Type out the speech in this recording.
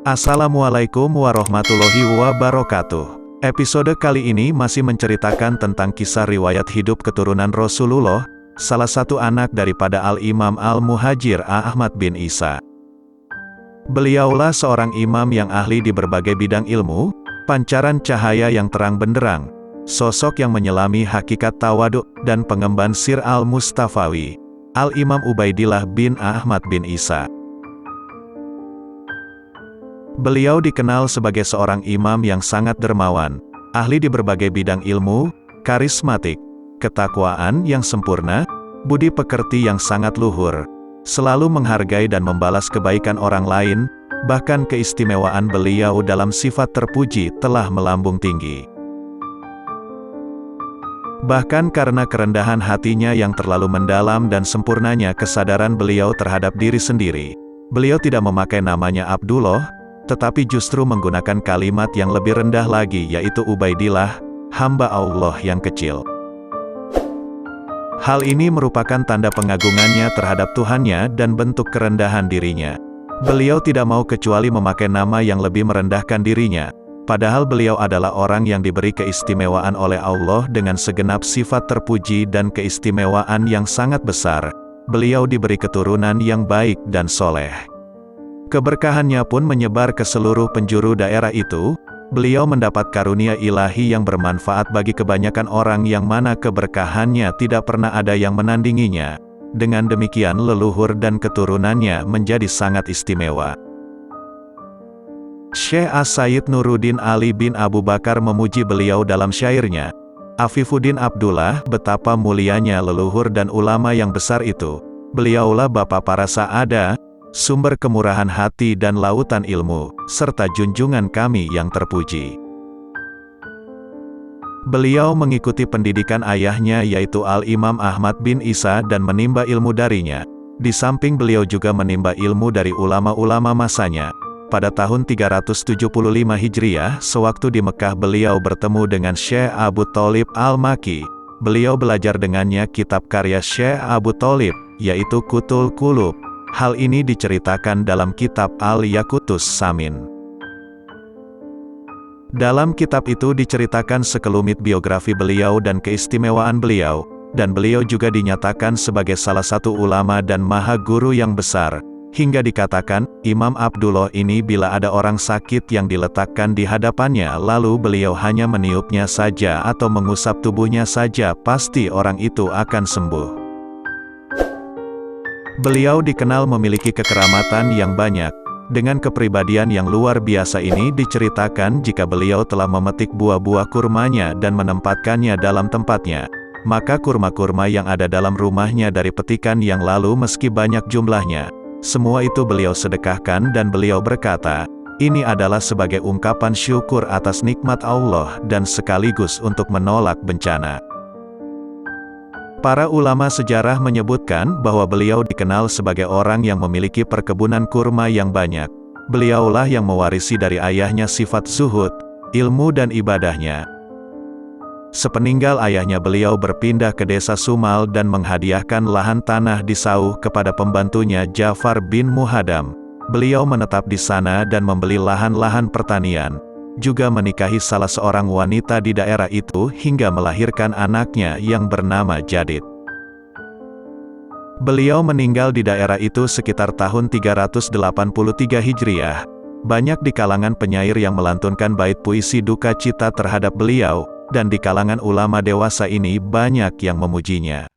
Assalamualaikum warahmatullahi wabarakatuh. Episode kali ini masih menceritakan tentang kisah riwayat hidup keturunan Rasulullah, salah satu anak daripada Al-Imam Al-Muhajir Ahmad bin Isa. Beliaulah seorang imam yang ahli di berbagai bidang ilmu, pancaran cahaya yang terang benderang, sosok yang menyelami hakikat tawaduk dan pengemban sir Al-Mustafawi, Al-Imam Ubaidillah bin Ahmad bin Isa. Beliau dikenal sebagai seorang imam yang sangat dermawan, ahli di berbagai bidang ilmu, karismatik, ketakwaan yang sempurna, budi pekerti yang sangat luhur, selalu menghargai dan membalas kebaikan orang lain, bahkan keistimewaan beliau dalam sifat terpuji telah melambung tinggi. Bahkan karena kerendahan hatinya yang terlalu mendalam dan sempurnanya kesadaran beliau terhadap diri sendiri, beliau tidak memakai namanya Abdullah, tetapi justru menggunakan kalimat yang lebih rendah lagi, yaitu Ubaidillah, hamba Allah yang kecil. Hal ini merupakan tanda pengagungannya terhadap Tuhannya dan bentuk kerendahan dirinya. Beliau tidak mau kecuali memakai nama yang lebih merendahkan dirinya, padahal beliau adalah orang yang diberi keistimewaan oleh Allah dengan segenap sifat terpuji dan keistimewaan yang sangat besar. Beliau diberi keturunan yang baik dan soleh. Keberkahannya pun menyebar ke seluruh penjuru daerah itu. Beliau mendapat karunia ilahi yang bermanfaat bagi kebanyakan orang yang mana keberkahannya tidak pernah ada yang menandinginya. Dengan demikian leluhur dan keturunannya menjadi sangat istimewa. Syekh As-Sayyid Nuruddin Ali bin Abu Bakar memuji beliau dalam syairnya, Afifuddin Abdullah, betapa mulianya leluhur dan ulama yang besar itu. Beliaulah bapa para sa'ada, sumber kemurahan hati dan lautan ilmu, serta junjungan kami yang terpuji. Beliau mengikuti pendidikan ayahnya yaitu Al-Imam Ahmad bin Isa dan menimba ilmu darinya. Di samping beliau juga menimba ilmu dari ulama-ulama masanya. Pada tahun 375 Hijriah, sewaktu di Mekah beliau bertemu dengan Syekh Abu Thalib Al-Maki. Beliau belajar dengannya kitab karya Syekh Abu Thalib, yaitu Kutul Qulub. Hal ini diceritakan dalam kitab Al-Yaqutus Samin. Dalam kitab itu diceritakan sekelumit biografi beliau dan keistimewaan beliau, dan beliau juga dinyatakan sebagai salah satu ulama dan maha guru yang besar, hingga dikatakan, Imam Abdullah ini bila ada orang sakit yang diletakkan di hadapannya lalu beliau hanya meniupnya saja atau mengusap tubuhnya saja, pasti orang itu akan sembuh. Beliau dikenal memiliki kekeramatan yang banyak. Dengan kepribadian yang luar biasa ini diceritakan jika beliau telah memetik buah-buah kurmanya dan menempatkannya dalam tempatnya, maka kurma-kurma yang ada dalam rumahnya dari petikan yang lalu meski banyak jumlahnya, semua itu beliau sedekahkan dan beliau berkata, ini adalah sebagai ungkapan syukur atas nikmat Allah dan sekaligus untuk menolak bencana. Para ulama sejarah menyebutkan bahwa beliau dikenal sebagai orang yang memiliki perkebunan kurma yang banyak. Beliaulah yang mewarisi dari ayahnya sifat zuhud, ilmu dan ibadahnya. Sepeninggal ayahnya beliau berpindah ke desa Sumal dan menghadiahkan lahan tanah di Sauh kepada pembantunya Ja'far bin Muhadam. Beliau menetap di sana dan membeli lahan-lahan pertanian. Juga menikahi salah seorang wanita di daerah itu hingga melahirkan anaknya yang bernama Jadid. Beliau meninggal di daerah itu sekitar tahun 383 Hijriah. Banyak di kalangan penyair yang melantunkan bait puisi duka cita terhadap beliau, dan di kalangan ulama dewasa ini banyak yang memujinya.